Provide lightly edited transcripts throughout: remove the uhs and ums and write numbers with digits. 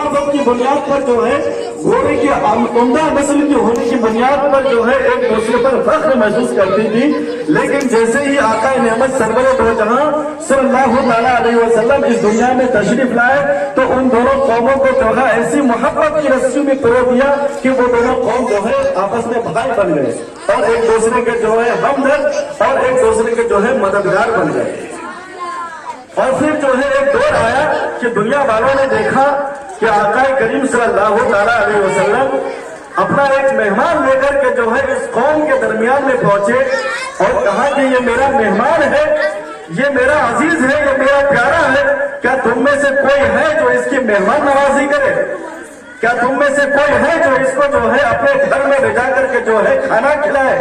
محبت کی بنیاد پر جو ہے گھوڑے کی عمدہ نسل کی ہونے کی بنیاد پر جو ہے ایک دوسرے پر فخر محسوس کرتی تھی، لیکن جیسے ہی آقا نعمت سرور دو جہاں صلی اللہ تعالیٰ علیہ وسلم اس دنیا میں تشریف لائے تو ان دونوں قوموں کو جو ہے ایسی محبت کی رسیوں میں پرو دیا کہ وہ دونوں قوم جو ہے آپس میں بھائی بن گئے اور ایک دوسرے کے جو ہے ہمدرد اور ایک دوسرے کے جو ہے مددگار بن گئے۔ اور پھر جو ہے ایک دور آیا کہ دنیا والوں نے دیکھا کہ آقا کریم صلی اللہ تعالیٰ علیہ وسلم اپنا ایک مہمان لے کر کے جو ہے اس قوم کے درمیان میں پہنچے اور کہا کہ یہ میرا مہمان ہے، یہ میرا عزیز ہے، یہ میرا پیارا ہے، کیا تم میں سے کوئی ہے جو اس کی مہمان نوازی کرے؟ کیا تم میں سے کوئی ہے جو اس کو جو ہے اپنے گھر میں لے جا کر کے جو ہے کھانا کھلائے؟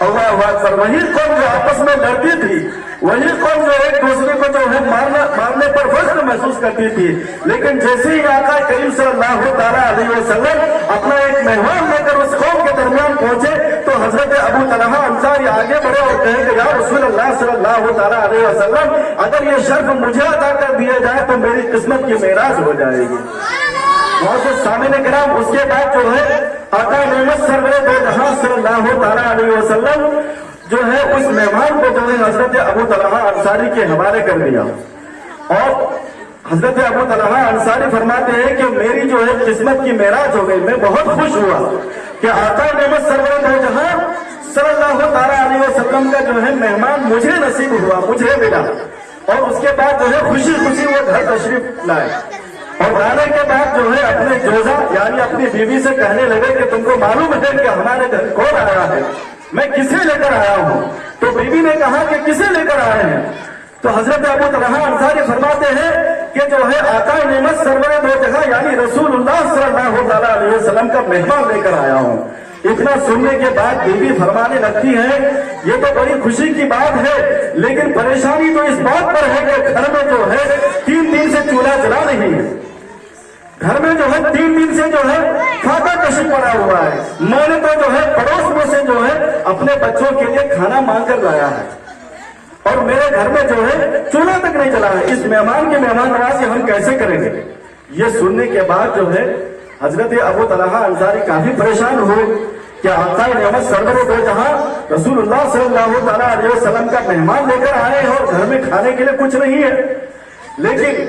اللہ اکبر۔ وہی قوم جو آپس میں لڑتی تھی، وہی قوم جو ایک دوسرے کو جو ہے مارنے پر فخر محسوس کرتی تھی، لیکن جیسے ہی آقا کریم صلی اللہ تعالیٰ علیہ وسلم اپنا ایک مہمان لے کر اس قوم کے درمیان پہنچے تو حضرت ابو طلحہ انصاری آگے بڑھے اور کہے کہ یا رسول اللہ صلی اللہ تعالیٰ علیہ وسلم اگر یہ شرف مجھے عطا کر دیا جائے تو میری قسمت کی معراج ہو جائے گی۔ معزز سامعین کرام، اس کے بعد جو ہے آقا نعمت سرور دو جہاں صلی اللہ تعالیٰ علیہ وسلم جو ہے اس مہمان کو جو ہے حضرت ابو طلحہ انصاری کے حوالے کر دیا اور حضرت ابو طلحہ انصاری فرماتے ہیں کہ میری جو ہے قسمت کی معراج ہو گئی، میں بہت خوش ہوا کہ آقا نعمت سرور دو جہاں صلی اللہ تعالیٰ علیہ وسلم کا جو ہے مہمان مجھے نصیب ہوا، مجھے ملا۔ اور اس کے بعد جو ہے خوشی خوشی وہ گھر تشریف لائے اور آنے کے بعد جو ہے اپنے جوزہ یعنی اپنی بیوی سے کہنے لگے کہ تم کو معلوم ہے کہ ہمارے گھر کون آیا ہے، میں کسے لے کر آیا ہوں؟ تو بیوی نے کہا کہ کسے لے کر آئے ہیں؟ تو حضرت ابو طلحہ انصاری فرماتے ہیں کہ جو ہے آقا نعمت سرور دو جہاں یعنی رسول اللہ صلی اللہ تعالیٰ علیہ وسلم کا مہمان لے کر آیا ہوں۔ اتنا سننے کے بعد بیوی فرمانے لگتی ہے یہ تو بڑی خوشی کی بات ہے، لیکن پریشانی تو اس بات پر ہے کہ گھر میں جو ہے 3 دن سے چولہا جلا نہیں ہے، گھر میں جو ہے 3 دن سے جو ہے فاقہ کشی پڑا ہوا ہے، میں نے تو جو ہے پڑوس میں سے جو ہے اپنے بچوں کے لیے کھانا مانگ کر لایا ہے اور میرے گھر میں جو ہے چولہا تک نہیں جلا ہے، اس مہمان کی مہمان نوازی ہم کیسے کریں گے؟ یہ سننے کے بعد جو ہے حضرت ابو طلحہ انصاری کافی پریشان ہوئے کہ آقا نعمت سرور دو جہاں رسول اللہ صلی اللہ تعالیٰ علیہ وسلم کا مہمان لے کر آئے ہیں اور گھر میں کھانے کے لیے کچھ نہیں ہے۔ لیکن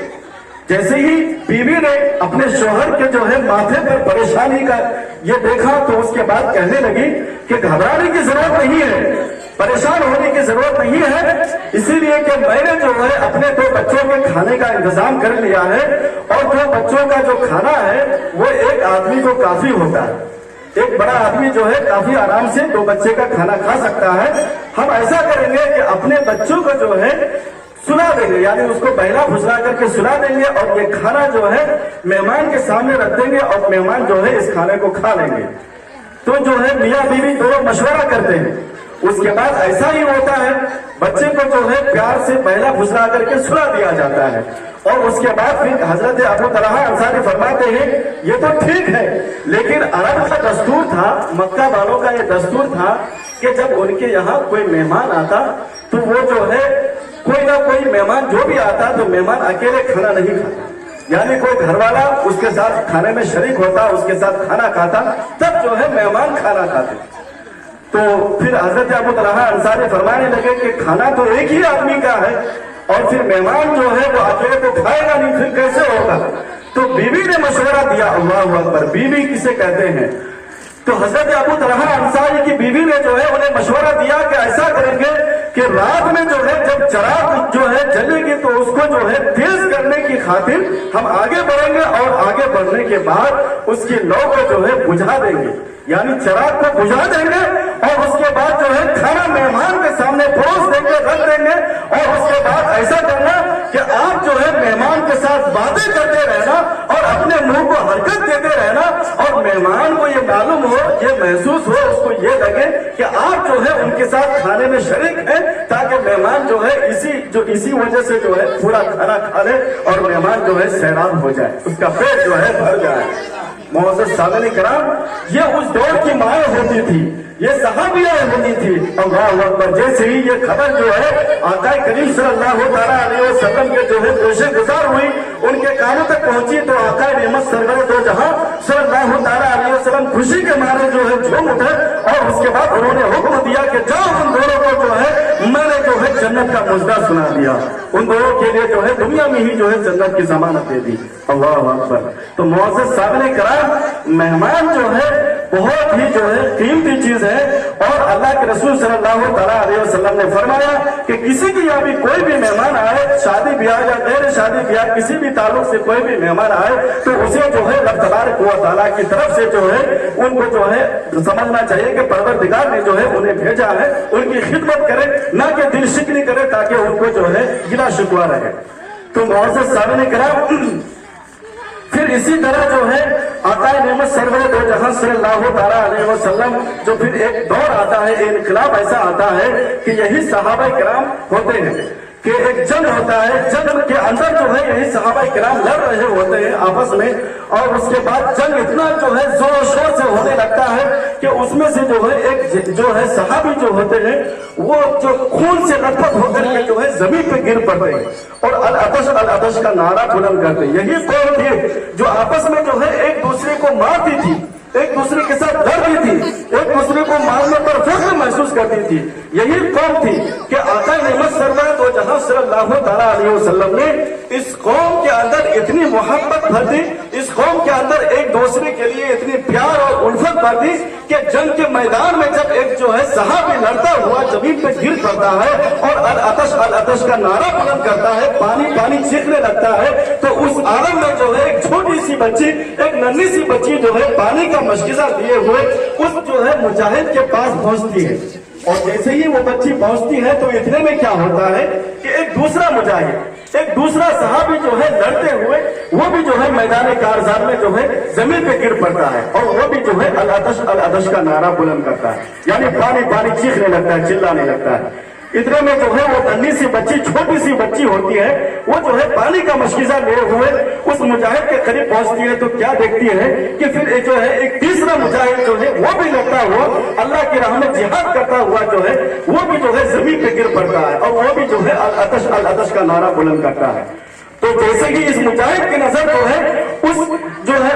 جیسے ہی بیوی نے اپنے شوہر کے جو ہے ماتھے پر پریشانی کا یہ دیکھا تو اس کے بعد کہنے لگی کہ گھبرانے کی ضرورت نہیں ہے، پریشان ہونے کی ضرورت نہیں ہے، اسی لیے کہ میں نے جو ہے اپنے 2 بچوں کے کھانے کا انتظام کر لیا ہے اور 2 بچوں کا جو کھانا ہے وہ ایک آدمی کو کافی ہوتا ہے، ایک بڑا آدمی جو ہے کافی آرام سے 2 بچے کا کھانا کھا سکتا ہے۔ ہم ایسا کریں گے کہ اپنے بچوں کو جو ہے سلا دیں گے، یعنی اس کو بہلا پھسلا کر کے سلا دیں گے اور یہ کھانا جو ہے مہمان کے سامنے رکھ دیں گے اور مہمان جو ہے اس کھانے کو کھا لیں گے۔ تو جو ہے میاں بیوی دونوں مشورہ کرتے ہیں، اس کے بعد ایسا ہی ہوتا ہے، بچے کو جو ہے پیار سے بہلا پھسلا کر کے سلا دیا جاتا ہے اور اس کے بعد پھر حضرت ابو طلحہ انصاری فرماتے ہیں یہ تو ٹھیک ہے، لیکن عرب کا دستور تھا، مکہ والوں کا یہ دستور تھا کہ جب ان کے یہاں کوئی مہمان آتا تو وہ جو ہے کوئی نہ کوئی مہمان جو بھی آتا تو مہمان اکیلے کھانا نہیں کھاتا، یعنی کوئی گھر والا اس کے ساتھ کھانے میں شریک ہوتا، اس کے ساتھ کھانا کھاتا، تب جو ہے مہمان کھانا کھاتے۔ تو پھر حضرت ابو طلحہ انصاری فرمانے لگے کہ کھانا تو ایک ہی آدمی کا ہے اور پھر مہمان جو ہے وہ اکیلے تو کھائے گا نہیں، پھر کیسے ہوگا؟ تو بیوی نے مشورہ دیا، اللہ اکبر، بیوی کسے کہتے ہیں؟ تو حضرت ابو طلحہ انصاری کی بیوی نے جو ہے انہیں مشورہ دیا کہ ایسا کریں گے کہ رات میں جو ہے جب چراغ جو ہے جلے گی تو اس کو جو ہے تیز کرنے کی خاطر ہم آگے بڑھیں گے اور آگے بڑھنے کے بعد اس کی لو کو جو ہے بجھا دیں گے، یعنی چراغ کو بجھا دیں گے اور اس کے بعد جو ہے کھانا مہمان کے سامنے پروس دیں گے، رکھ دیں گے اور اس کے بعد ایسا کرنا کہ آپ جو ہے مہمان کے ساتھ باتیں کرتے رہنا اور اپنے منہ کو حرکت دیتے رہنا اور مہمان کو یہ معلوم ہو، یہ محسوس ہو، اس کو یہ لگے کہ آپ جو ہے ان کے ساتھ کھانے میں شریک ہیں، تاکہ مہمان جو ہے اسی وجہ سے جو ہے پورا کھانا کھا لے اور مہمان جو ہے سیراب ہو جائے، اس کا پیٹ جو ہے بھر جائے۔ معزز سامعین کرام، یہ اس دور کی مائیں ہوتی تھی ये सहाबिया बनी थी। अल्लाह अकबर। जैसे ही ये खबर जो है आका करीम सल्लल्लाहु अलैहि वसल्लम के जो है पेशे गुजार हुई, उनके कानों तक पहुंची, तो आका नेमत सरवर दो जहां सल्लल्लाहु अलैहि वसल्लम खुशी के मारे जो है झूम उठे, और उसके बाद उन्होंने हुक्म दिया कि जाओ उन दोनों को जो है मैंने जो है जन्नत का मुजदा सुना दिया। उन दोनों के लिए जो है दुनिया में ही जो है जन्नत की जमानत दे दी। अल्लाह अकबर। तो मुअज़्ज़ज़ सामने कराम, मेहमान जो है बहुत ही जो है कीमती चीज है, और अल्लाह के रसूल सल्लल्लाहु अलैहि वसल्लम ने फरमाया कि किसी की यहाँ भी कोई भी मेहमान आए, शादी ब्याह या गैर शादी ब्याह किसी भी ताल्लुक से कोई भी मेहमान आए, तो उसे जो है रब तबारक व तआला की तरफ से जो है उनको जो है समझना चाहिए कि परवरदिगार ने जो है उन्हें भेजा है, उनकी खिदमत करे, ना कि दिल शिकनी करे, ताकि उनको जो है गिला शिकवा रहे। तो मुअज़्ज़ज़ सामने कराम, फिर इसी तरह जो है आका नेमत सरवर दो जहां सल्लल्लाहु अलैहि वसल्लम, जो फिर एक दौर आता है, इनकलाब ऐसा आता है कि यही सहाबा किराम होते हैं कि एक जंग होता है, जंग के अंदर जो है यही सहाबा किराम लड़ रहे होते हैं आपस में, और उसके बाद जंग इतना जो है जोर शोर से होने लगता है कि उसमें से जो है एक जो है सहाबी जो होते हैं वो जो खून से लथपथ होकर के जो है जमीन पे गिर पड़ते हैं और अल अतश का नारा बुलंद करते हैं। यही कौम थी जो आपस में जो है एक दूसरे को मारती थी, एक दूसरे के साथ लड़ती थी, एक दूसरे को मारने पर फख्र महसूस करती थी। यही कौम थी कि आका नेमत सरवर दो जहां सल्लल्लाहु अलैहि वसल्लम ने इस कौम के अंदर इतनी मोहब्बत भर दी, इस कौम के अंदर एक दूसरे के लिए इतनी प्यार और उल्फत भर दी कि जंग के मैदान में जब एक जो है सहाबी लड़ता हुआ जमीन पे गिर पड़ता है और अल अतश का नारा बुलंद करता है, पानी पानी चीखने लगता है, तो उस आलम में जो है एक छोटी सी बच्ची, एक नन्ही सी बच्ची जो है पानी का मशकिजा लिए हुए उस जो है मुजाहिद के पास पहुंचती है, और जैसे ही वो बच्ची पहुंचती है तो इतने में क्या होता है कि एक दूसरा मुजाहिद, एक दूसरा सहाबी जो है लड़ते हुए वो भी जो है मैदान कारज़ार में जो है जमीन पे गिर पड़ता है, और वो भी जो है अल अतश का नारा बुलंद करता है, यानी पानी पानी चीखने लगता है, चिल्लाने लगता है। इतने में जो है वो नन्ही सी बच्ची, छोटी सी बच्ची होती है, वो जो है पानी का मशकिजा लिए हुए उस मुजाहिद के करीब पहुंचती है, तो क्या देखती है कि फिर जो है एक तीसरा मुजाहिद जो है वो भी लगता हुआ अल्लाह की राह में जिहाद करता हुआ जो है वो भी जो है जमीन पे गिर पड़ता है, और वो भी जो है अल अतश का नारा बुलंद करता है। तो जैसे ही इस मुजाहिद की नजर जो है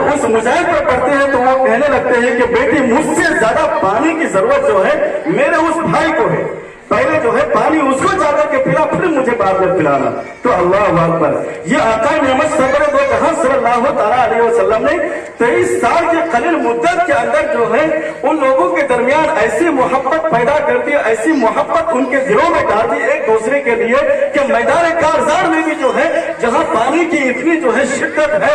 उस मुजाहिद पर पड़ते हैं, तो वो कहने लगते हैं कि बेटी मुझसे ज्यादा पानी की जरूरत जो है मेरे उस भाई को है, पहले जो है पानी उसको जाकर के पिला, फिर मुझे बाद में पिलाना। तो अल्लाह अकबर। ये आका नेमत सरवर दो जहां सल्लल्लाहु अलैहि वसल्लम ने 23 साल के कलील मुद्दत के अंदर जो है उन लोगों के दरमियान ऐसी मोहब्बत पैदा कर दी, ऐसी मोहब्बत उनके दिलों में डाल दी एक दूसरे के लिए कि मैदान कारज़ार में भी जो है जहां पानी की इतनी जो है शिद्दत है,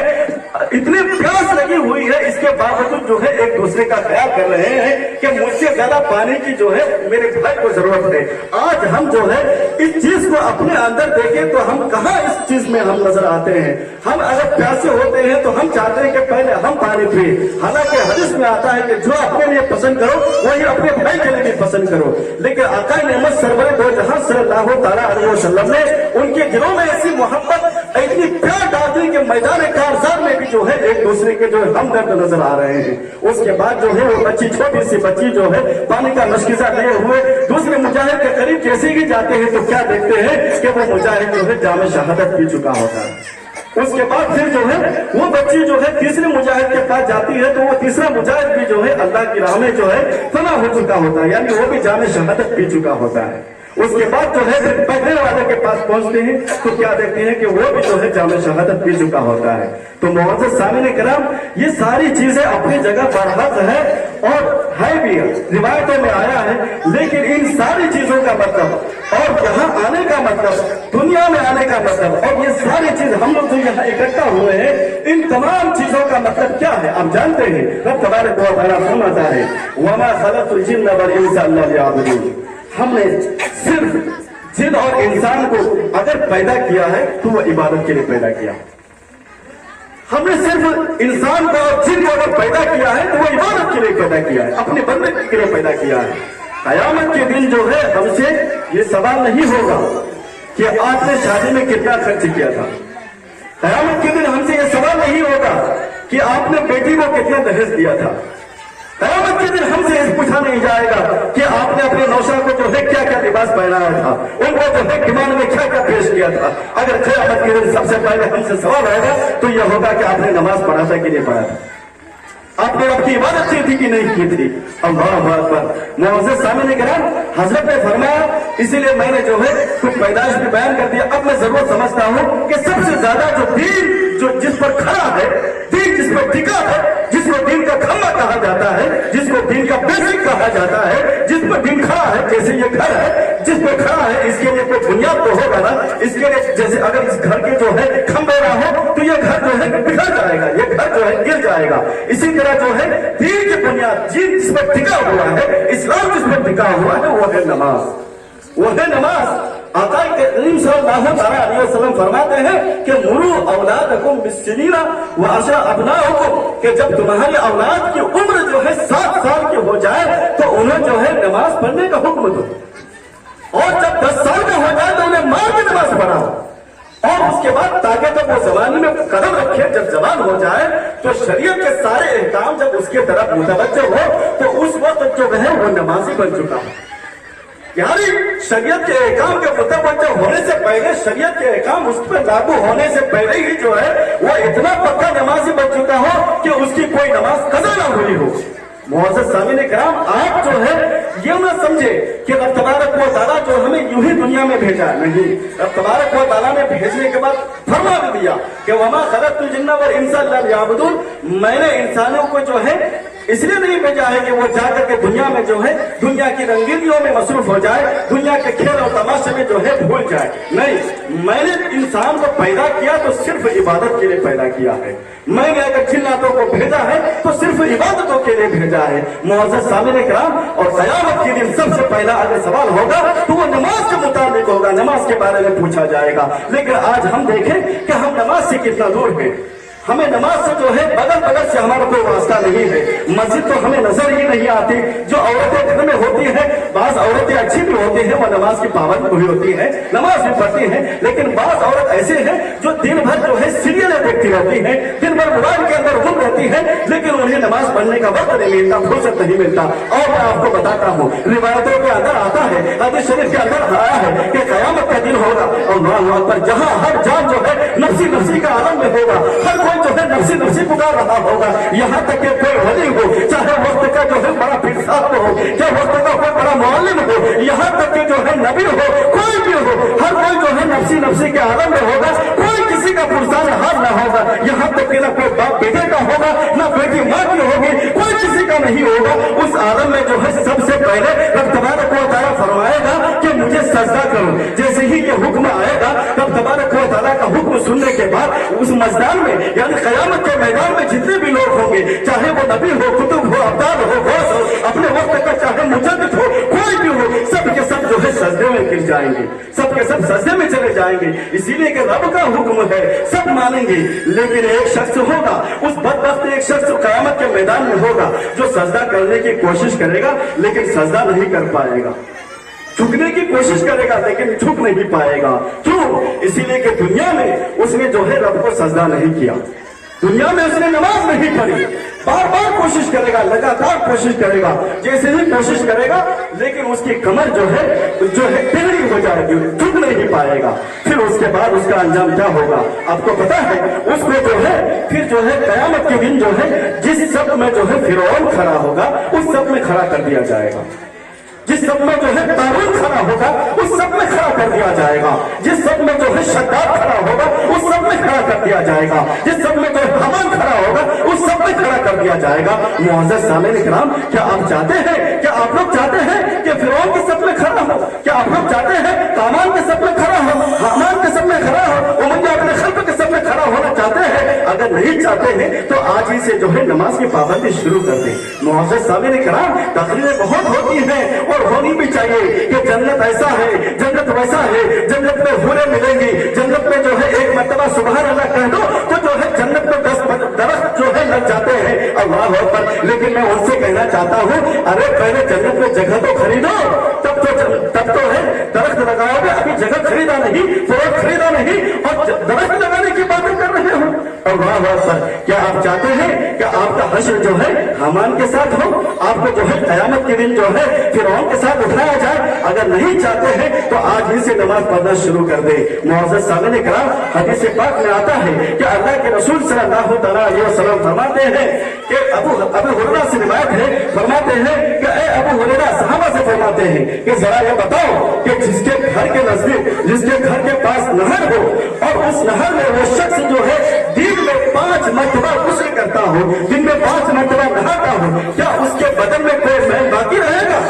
इतनी प्यास लगी हुई है, इसके बावजूद जो है एक दूसरे का ख्याल कर रहे हैं कि मुझसे ज्यादा पानी की जो है मेरे भाई को जरूरत है। आज हम जो है इस चीज को अपने अंदर देखें तो हम कहाँ इस चीज में हम नजर आते हैं। हम अगर प्यासे होते हैं तो हम चाहते हैं कि पहले हम पानी पिए, हालांकि हदीस में आता है कि जो अपने लिए पसंद करो वही अपने भाई के लिए भी पसंद करो, लेकिन आका नेमत सरवर दो जहां सल्लल्लाहु अलैहि वसल्लम ने उनके दिलों में ऐसी मोहब्बत, इतनी प्यार डाल दी कि मैदान कारज़ार में भी जो है एक दूसरे के जो हमदर्द नजर आ रहे हैं। उसके बाद जो है वो बच्ची, छोटी सी बच्ची जो है पानी का मशकिजा लिए हुए दूसरे मुजाहिद के करीब जैसे ही जाते हैं तो क्या देखते हैं कि वो मुजाहिद जो है जामे शहादत पी चुका होता है। उसके बाद फिर जो है वो बच्ची जो है तीसरे मुजाहिद के पास जाती है, तो वो तीसरा मुजाहिद भी जो है अल्लाह की राह में जो है फना हो चुका होता है, यानी वो भी जामे शहादत पी चुका होता है। उसके बाद जो है फिर पहले वाले के पास पहुंचते हैं तो क्या देखते हैं कि वो भी जो है जामे शहादत पी चुका होता है। तो मुअज़्ज़ज़ सामने कराम, ये सारी चीजें अपनी जगह पर हक है और है भी, रिवायतों में आया है, लेकिन इन सारी चीजों का मतलब और यहाँ आने का मतलब, दुनिया में आने का मतलब, और ये सारी चीज हम लोग जो यहाँ इकट्ठा हुए हैं, इन तमाम चीजों का मतलब क्या है आप जानते हैं। रब तबारक व तआला फरमाता है वमा खलक़तुल जिन्ना वल इंसा इल्ला लियअबुदून। हमने सिर्फ जिन और इंसान को अगर पैदा किया है तो वो इबादत के लिए पैदा किया। हमने सिर्फ इंसान को और जिन को अगर पैदा किया है तो वो इबादत के लिए पैदा किया है, अपने बंदे के लिए पैदा किया है। कयामत के दिन जो है हमसे ये सवाल नहीं होगा कि आपने शादी में कितना खर्च किया था। कयामत के दिन हमसे ये सवाल नहीं होगा कि आपने बेटी को कितना दहेज दिया था। क़यामत के दिन हमसे पूछा नहीं जाएगा कि आपने अपने नौशा को जो है क्या क्या लिबास पहनाया था, उनको जो है ईमान में क्या क्या पेश किया था। अगर क़यामत के दिन सबसे पहले हमसे सवाल आएगा तो यह होगा कि आपने नमाज पढ़ा था कि नहीं पढ़ा था, आपने आपकी इबादत की थी कि नहीं की थी। अल्लाहु अकबर। मुअज़्ज़ज़ सामने किराम, हजरत ने फरमाया, इसीलिए मैंने जो है कुछ पैदाइश भी बयान कर दिया। अब मैं जरूर समझता हूँ कि सबसे ज्यादा जो दीन जो जिस पर खड़ा है, दीन जिस पर टिका है, जिसको दीन का खम्बा कहा जाता है, जिसको दीन का बेसिक कहा जाता है, जिस पर दीन खड़ा है, जैसे ये घर है जिस पर खड़ा है, इसके लिए कोई बुनियाद तो होगा ना। इसके लिए जैसे अगर इस घर के जो है खंबे ना हो तो ये घर जो है बिखर जाएगा, ये घर जो है गिर जाएगा। इसी तरह जो है दीन की बुनियाद जिस पर टिका हुआ है, इस्लाम जिस पर टिका हुआ है, वो है नमाज, वो है नमाज। आका करीम सल्लल्लाहु अलैहि वसल्लम फरमाते हैं कि मुरू औलादकुम बिस्सिनीना व अशा अबनाउकुम, कि जब तुम्हारी औलाद की उम्र जो है 7 साल की हो जाए तो उन्हें जो है नमाज पढ़ने का हुक्म दो, और जब 10 साल का हो जाए तो उन्हें मार के नमाज पढ़ाओ, और उसके बाद ताकि जब वो जबान में कदम रखे, जब जवान हो जाए तो शरीयत के सारे एहकाम जब उसके तरफ मुतवज्जह हो तो उस वक्त जो है वो नमाजी बन चुका है। यानी शरीयत के एहकाम के मुतवज्जह होने से पहले, शरीयत के एहकाम उस पर लागू होने से पहले ही जो है वो इतना पक्का नमाजी बन चुका हो कि उसकी कोई नमाज कज़ा ना हुई हो। मुअज़्ज़ज़ सामीन किराम, आप जो है ये ना समझे कि रब तबारक व तआला जो हमें यूं ही दुनिया में भेजा, नहीं। रब तबारक व तआला ने भेजने के बाद फरमा भी दिया कि वमा खलक़तुल जिन्ना वल इंसा इल्ला लियअबुदून, मैंने इंसानों को जो है इसलिए नहीं भेजा है कि वो जाकर के दुनिया में जो है दुनिया की रंगीनियों में मसरूफ हो जाए, दुनिया के खेल और तमाशे में जो है भूल जाए। नहीं, मैंने इंसान को पैदा किया तो सिर्फ इबादत के लिए पैदा किया है। मैंने अगर जिन्नातों को भेजा है तो सिर्फ इबादतों के लिए भेजा है। मुअज़्ज़ज़ सामीन किराम, और क़यामत के दिन सबसे पहला अगर सवाल होगा तो वो नमाज के मुताबिक होगा, नमाज के बारे में पूछा जाएगा। लेकिन आज हम देखें कि हम नमाज से कितना दूर हैं। हमें नमाज से जो है बगल बगल से हमारा कोई वास्ता नहीं है। मस्जिद तो हमें नजर ही नहीं आती। जो औरतें घर में होती हैं, बाज औरतें अच्छी भी होती हैं, वह नमाज की पाबंद भी होती है, नमाज भी पढ़ती हैं, लेकिन बाज औरत ऐसे हैं जो दिन भर जो है सीरियलें देखती रहती हैं, दिन भर मोबाइल के अंदर गुम रहती हैं, लेकिन उन्हें नमाज पढ़ने का वक्त नहीं मिलता, फुर्सत नहीं मिलता। और मैं आपको बताता हूँ, रिवायतों के अंदर आता है, हदीस शरीफ के अंदर आया है कि क़यामत का दिन होगा और अल्लाहु अकबर, जहाँ हर जान जो है नफ्सी नफ्सी का आलम में होगा, हर कोई जो है नफ्सी नफ्सी पुकार रहा होगा। यहाँ तक कि कोई वली हो, चाहे वक्त का जो है बड़ा पीर साहब हो, चाहे वक्त का कोई बड़ा मुअल्लिम हो, यहाँ तक कि जो है नबी हो, कोई भी हो, हर कोई जो है नफ्सी नफ्सी के आलम में होगा। कोई किसी का पुरसान हाल न होगा। यहाँ तक कि ना कोई बाप बेटे का होगा, ना बेटी माँ की होगी, कोई किसी का नहीं होगा। उस आलम में जो है सबसे पहले रब तबारक व तआला फरमाएगा कि मुझे सजदा करो। जैसे ही ये हुक्म आएगा, रब तबारक व तआला का हुक्म सुनने के बाद उस मैदान में, यानी क़यामत के मैदान में जितने भी लोग होंगे, चाहे वो नबी हो, कुतुब हो, अब्दाल हो, गौस हो, अपने वक्त का चाहे मुजद्दिद हो, कोई भी हो, सब के सब जो है सजदे में गिर जाएंगे, सब के सब सजदे में चले जाएंगे। इसीलिए कि रब का हुक्म है, सब मानेंगे। लेकिन एक शख्स होगा, उस बदबख्त एक शख्स क़यामत के मैदान में होगा जो सजदा करने की कोशिश करेगा लेकिन सजदा नहीं कर पाएगा, झुकने की कोशिश करेगा लेकिन झुक नहीं पाएगा। क्यों? इसीलिए कि दुनिया में उसने जो है रब को सजदा नहीं किया, दुनिया में उसने नमाज नहीं पढ़ी। बार बार कोशिश करेगा, लगातार कोशिश करेगा, जैसे ही कोशिश करेगा लेकिन उसकी कमर जो है टेढ़ी हो जाएगी, झुक नहीं पाएगा। फिर उसके बाद उसका अंजाम क्या होगा आपको पता है? उसको जो है फिर जो है क़यामत के दिन जो है जिस सब में जो है फिरौन खड़ा होगा, उस सब में खड़ा कर दिया जाएगा। जिस सब में जो है तारून खड़ा होगा, उस सब में खड़ा कर दिया जाएगा। जिस सब में जो है शद्दाद खड़ा होगा, उस सब में खड़ा कर दिया जाएगा। जिस सब में जो है हमान खड़ा होगा, उस सब में खड़ा कर दिया जाएगा। मुअज़्ज़ज़ सामीन किराम, क्या आप चाहते हैं, क्या आप लोग चाहते हैं कि फिरौन के सब में खड़ा हो? क्या आप लोग चाहते हैं कामान के सब में खड़ा हो, हामान के सब में खड़ा हो, उमैया अपने खल्क़ के सब में खड़ा होना चाहते हैं? अगर नहीं चाहते हैं तो आज ही से जो है नमाज की पाबंदी शुरू कर दें। मुअज़्ज़ज़ सामीन किराम, तकरीरें बहुत होती हैं और होनी भी चाहिए कि जन्नत ऐसा है, जन्नत वैसा है, जन्नत में हूरें मिलेंगी, जन्नत में जो है एक मर्तबा सुभान अल्लाह कह दो तो जो है जन्नत में 10 दरख्त जो है लग जाते हैं। अल्लाह अकबर। लेकिन मैं उनसे कहना चाहता हूँ, अरे पहले जन्नत में जगह तो खरीदो, तब तो है दरख्त लगाओगे। अभी जगह खरीदा नहीं, प्लॉट खरीदा नहीं और दरख्त लगाने की बातें कर रहे हो। اور वाह वाह सर, क्या आप चाहते हैं कि आपका हश्र जो है हामान के साथ हो, आपको जो है कयामत के दिन जो है फिरौन के साथ उठाया जाए? अगर नहीं चाहते हैं तो आज ही से नमाज पढ़ना शुरू कर दे। मुअज़्ज़ज़ सामने कराम, हदीस पाक में आता है कि अल्लाह के रसूल सल्लल्लाहु अलैहि वसल्लम फरमाते हैं कि अबू हुरैरा से रिवायत है, फरमाते हैं कि ए अबू हुरैरा, सहाबा से फरमाते हैं कि जरा ये बताओ कि जिसके घर के नजदीक, जिसके घर के पास नहर हो और उस नहर में वो शख्स जो है दिन में 5 मरतबा गुस्ल करता हो, दिन में 5 मरतबा नहाता हो, क्या उसके बदन में कोई मैल बाकी रहेगा?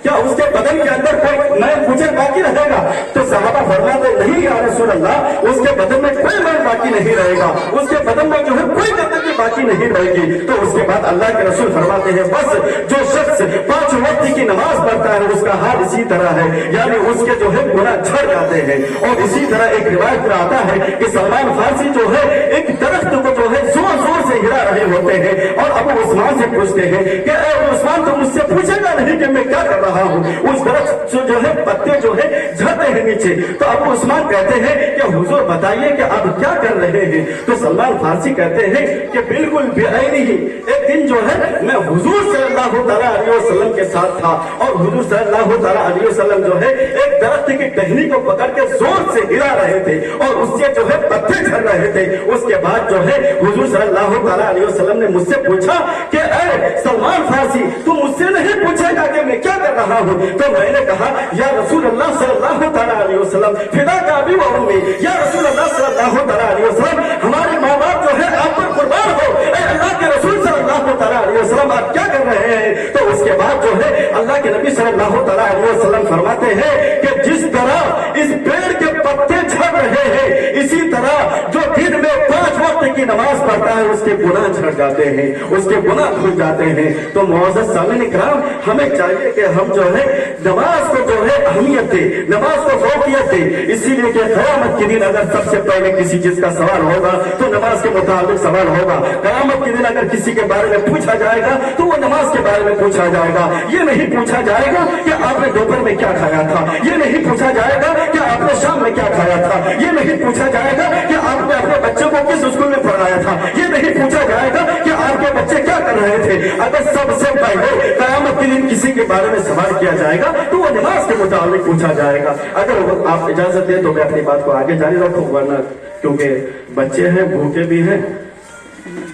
क्या उसके बदन के अंदर कोई मैल मुझे बाकी रहेगा? तो सहाबा फरमाते नहीं या रसूल अल्लाह, उसके बदन में कोई मैल बाकी नहीं रहेगा, उसके बदन में जो है कोई गंदगी बाकी नहीं रहेगी। तो उसके बाद अल्लाह के रसूल फरमाते हैं बस जो शख्स 5 वक्त की नमाज पढ़ता है उसका हाल इसी तरह है, यानी उसके जो है गुनाह झड़ जाते हैं। और इसी तरह एक रिवायत में आता है कि सलमान फारसी जो है एक दरख्त को जो है जोर जोर से हिला रहे होते हैं और अबू उस्मान से पूछते हैं कि अबू उस्मान, तो मुझसे पूछेगा नहीं कि मैं क्या कर रहा हूँ? उस दरख्त जो है पत्ते जो है झड़ते हैं नीचे। तो अबू उस्मान कहते हैं कि हुजूर बताइए कि आप क्या कर रहे हैं? तो सलमान फारसी कहते हैं कि बिल्कुल बेआईनी ही एक दिन जो है मैं हुजूर सल्लल्लाहु अलैहि वसल्लम के साथ था और हुजूर सल्लल्लाहु अलैहि वसल्लम जो है एक दरख्त की टहनी को पकड़ के जोर से हिला रहे थे और उससे जो है पत्ते झड़ रहे थे। उसके बाद जो है हुजूर सल्लल्लाहु अलैहि वसल्लम ने मुझसे पूछा कि ए सलमान फारसी, तू मुझसे नहीं पूछेगा कि मैं क्या कर रहा हूँ? तो मैंने कहा या रसूल अल्लाह सल्लल्लाहु अलैहि वसल्लम, फिदा का अबी व उम्मी, या रसूल अल्लाह सल्लल्लाहु अलैहि वसल्लम, हमारे माँ बाप जो है आप पर कुर्बान हो। अल्लाह के रसूल सल्लल्लाहु अलैहि वसल्लम, आप क्या कर रहे हैं? तो उसके बाद जो है अल्लाह के नबी सल्लल्लाहु अलैहि वसल्लम फरमाते हैं कि जिस तरह इस पेड़ के पत्ते झड़ रहे हैं, इसी तरह जो दिन में 5 वक्त की नमाज पढ़ता है उसके गुनाह झड़ जाते हैं, उसके गुनाह धुल जाते हैं। तो मुअज़्ज़ज़ सामने कराम, हमें चाहिए कि हम जो है नमाज को जो है अहमियत दे, नमाज को फौकियत दे। इसीलिए कि क़यामत के दिन अगर सबसे पहले किसी चीज का सवाल होगा तो नमाज के मुताबिक सवाल होगा। क़यामत के दिन अगर किसी के बारे में पूछा जाएगा तो वो नमाज के बारे में पूछा जाएगा। ये नहीं पूछा जाएगा कि आपने दोपहर में क्या खाया था, ये नहीं पूछा जाएगा कि आपने शाम में क्या खाया था, ये नहीं पूछा जाएगा कि आपने अपने बच्चों को किस स्कूल में पढ़ाया था, ये नहीं पूछा जाएगा कि आपके बच्चे क्या कर रहे थे। अगर सबसे पहले क़यामत के दिन किसी के बारे में सवाल किया जाएगा तो वो नमाज के मुताबिक पूछा जाएगा। अगर आप इजाजत दें तो मैं अपनी बात को आगे जारी रखूं, वरना क्योंकि बच्चे हैं, भूखे भी हैं,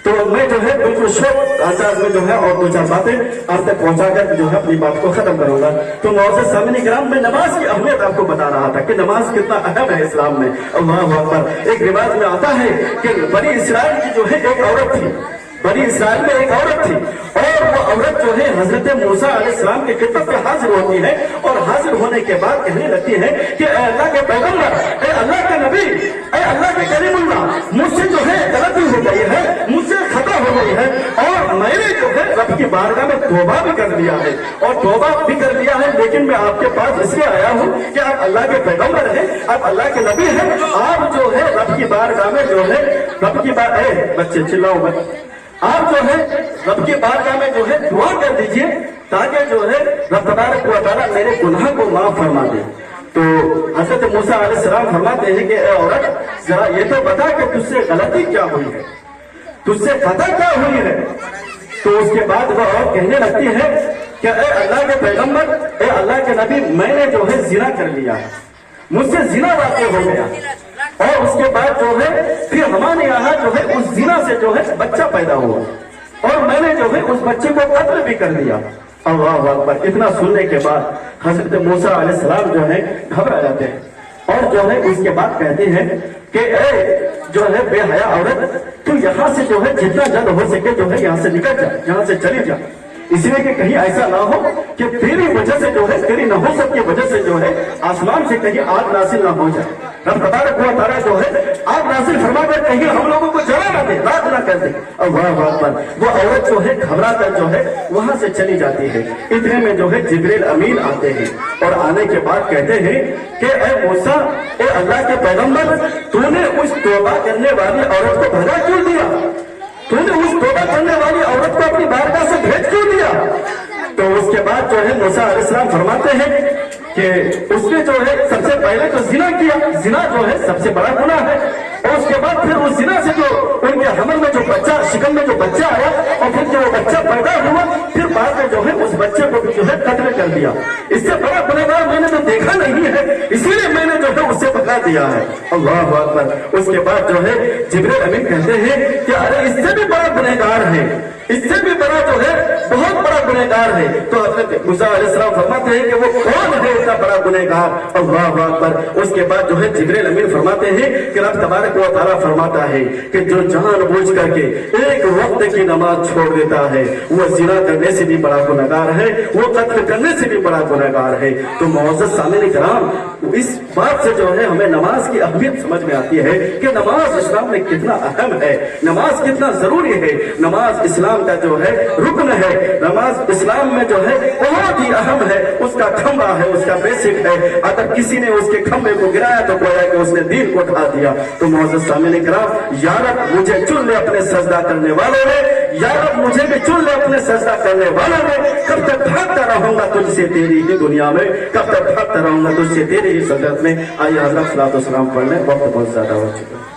तो मैं जो है बिल्कुल शॉर्ट अंदाज में जो है और 2-4 बातें आप तक पहुंचाकर जो है अपनी बात को खत्म करूंगा। तो मुअज़्ज़ज़ सामने किराम, मैं नमाज की अहमियत आपको बता रहा था कि नमाज कितना अहम है इस्लाम में। अल्लाहु अकबर। एक रिवाज में आता है कि बनी इस्राइल की जो है एक औरत थी, बनी इस्राइल में एक औरत थी और वो औरत जो है हजरत मूसा अलैहिस्सलाम के खिदमत में हाजिर होती है और हाजिर होने के बाद कहने लगती है कि अल्लाह के पैगंबर, अल्लाह के नबी, अल्लाह के करीमुल्लाह, मुझसे जो है गलती हो गई है, मुझसे खता हो गई है और मैंने जो है रब की बारगाह में तौबा भी कर लिया है और तौबा भी कर लिया है, लेकिन मैं आपके पास इसलिए आया हूँ कि आप अल्लाह के पैगंबर हैं, आप अल्लाह के नबी हैं, आप जो है रब की बारगाह में जो है रब की बच्चे चिल्लाओ मत, आप जो है रब की बारगाह में जो है दुआ कर दीजिए ताकि जो है रब तबारक व तआला मेरे गुनाह को माफ फरमा दे। तो हजरत मूसा अलैहिस्सलाम फरमाते हैं कि औरत, जरा ये तो बता कि तुझसे गलती क्या हुई है, तुझसे खता क्या हुई है। तो उसके बाद वह और कहने लगती है कि अल्लाह के पैगंबर, अल्लाह के नबी, मैंने जो है जिना कर लिया, मुझसे जिना वाक़या हो गया और उसके बाद जो है फिर हमारे यहाँ जो है उस जिना से जो है बच्चा पैदा हुआ और मैंने जो है उस बच्चे को कत्ल भी कर दिया। अल्लाह अकबर। इतना सुनने के बाद हजरत मूसा अलैहिस्सलाम जो है घबरा जाते हैं और जो है उसके बाद कहते हैं कि जो है बेहया औरत, तू यहाँ से जो है जितना जल्द हो सके जो है यहाँ से निकल जा, यहाँ से चली जा, इसलिए कि कहीं ऐसा ना हो कि तेरी वजह से जो है, तेरी नहुसत की वजह से जो है आसमान से कहीं आग नासिल ना हो जाए। रब तबारक व तआला जो है आग नासिल फरमाकर कहीं हम लोगों को जला ना दे, रात ना कर दे। अल्लाह अकबर। वो औरत जो है घबरा कर जो है वहां से चली जाती है। इतने में जो है जिब्रील अमीन आते हैं और आने के बाद कहते हैं कि ए मूसा, ए अल्लाह के पैगंबर, तूने उस तौबा करने वाली औरत को भगा क्यों दिया, तूने उस तौबा करने वाली औरत को अपनी बारगाह से भेज क्यों दिया। तो उसके बाद जो है मूसा अलैहिस्सलाम फरमाते हैं कि उसने जो है सबसे पहले तो जिना किया, जिना जो है सबसे बड़ा गुनाह है और उसके बाद फिर उस जिना से जो उनके हमल में जो बच्चा, शिकन में जो बच्चा आया और फिर जो बच्चा पैदा हुआ, फिर बाद में जो है उस बच्चे को भी जो है कत्ल कर दिया। इससे बड़ा गुनहगार मैंने तो देखा नहीं है, इसीलिए मैंने जो है उससे पकड़ा दिया है। अल्लाह अकबर। उसके बाद जो है जिब्रील अमीन कहते हैं कि अरे इससे भी बड़ा गुनहगार है, इससे भी बड़ा जो है बहुत बड़ा गुनहगार है। तो हज़रत मूसा अलैहिस्सलाम फरमाते हैं कि वो कौन है इतना बड़ा गुनहगार? अल्लाह अकबर। उसके बाद जो है जिब्रील अमीन फरमाते हैं कि रब तबारक व तआला फरमाता है कि जो जानबूझ करके एक वक्त की नमाज छोड़ देता है वो ज़िना करने से भी बड़ा गुनहगार है, वो कत्ल करने से भी बड़ा गुनहगार है। तो मुअज़्ज़ज़ सामिन इकराम, इस बात से जो है हमें नमाज की अहमियत समझ में आती है कि नमाज इस्लाम में कितना अहम है, नमाज कितना जरूरी है। नमाज इस्लाम का जो है रुकन है, नमाज इस्लाम में जो है बहुत ही अहम है, उसका खंबा है, उसका बेसिक है। अगर किसी ने उसके खंबे को गिराया तो गोया कि उसने दीन को उठा दिया। तो मुअज़्ज़ज़ सामिन इकराम, या रब मुझे चुन ले अपने सजदा करने वालों में, या रब मुझे भी चुन ले अपने सजदा करने वालों में। कब तक भागता रहूंगा तुझसे तेरी ही दुनिया में, कब तक भागता रहूंगा तुझसे तेरी ही सजदत में। आइए हज़रत सलातो सलाम पढ़ लें, वक्त बहुत ज्यादा हो चुका है।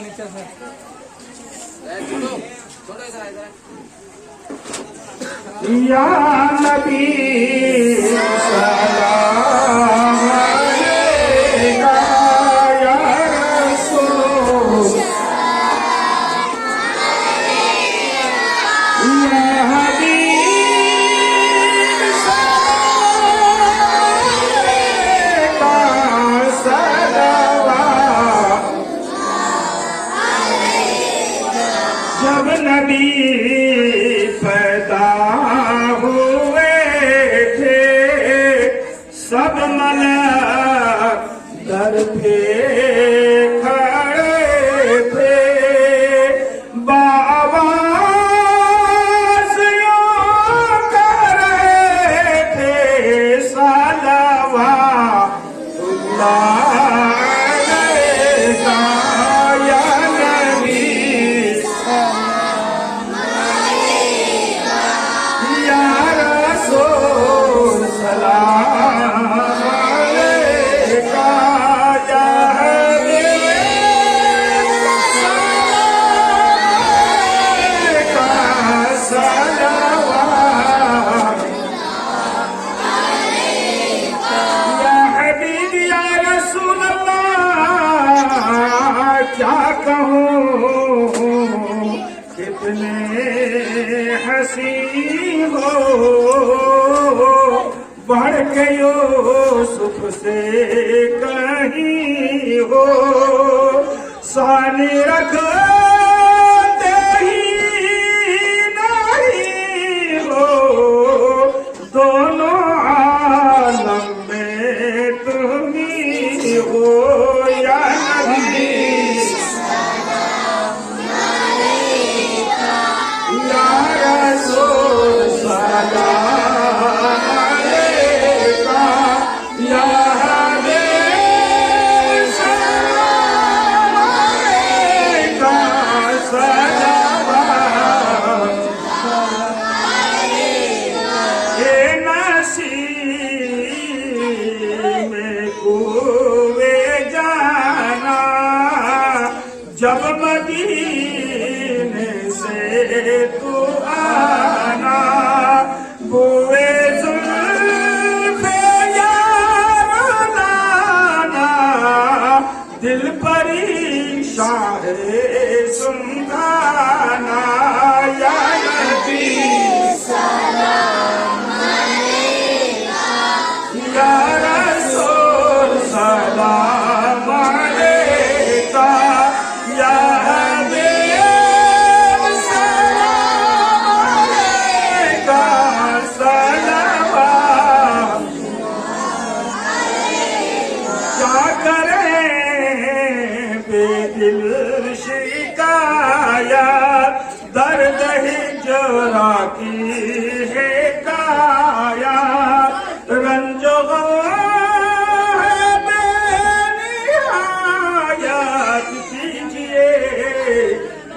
नीचे से या नबी सलाम अलैका या रसूल या हबीब सलाम अलैका सलावत। जब नबी पैदा हुए थे सब मलाक दर पे खड़े थे, बाआवाज़ यूं कर रहे थे सलावतुल्लाह अलैका या नबी या रसूल सलाम अलैका या हबीब अलैका सलावत। या हबीब या रसूल अल्लाह क्या कहूँ कितने हंसी हो, बढ़ के यूसुफ से कहीं हो, सानी रखते ही नहीं हो, दोनों आलम में तुम ही हो या नबी या रसूल सलाम अलैका या हबीब सलाम अलैका सलावत। ए नसीब में कुए जाना जब मदीने से तू आना, बुए जुल्फ़े यार लाना, दिल परेशान है सुनगाना या नबी या रसूल सलाम अलैका या हबीब सलाम अलैका सलावत। क्या करें बेदिल शिकायत, दर्द हिजरा की है काया, रंजो है बेनिहायत, कीजिए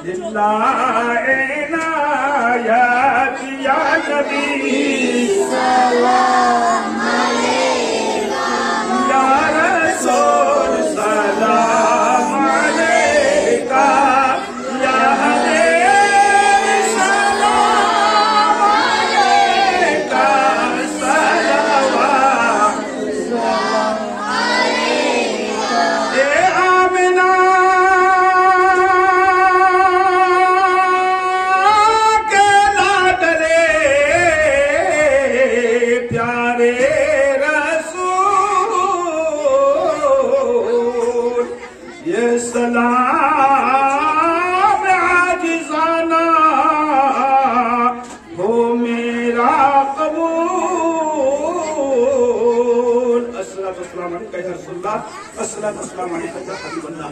दिलाए नायत या नबी सलाम یہ سلام عاجزانہ ہو میرا قبول. السلام علیکم یا رسول اللہ، السلام علیکم یا حبیب اللہ.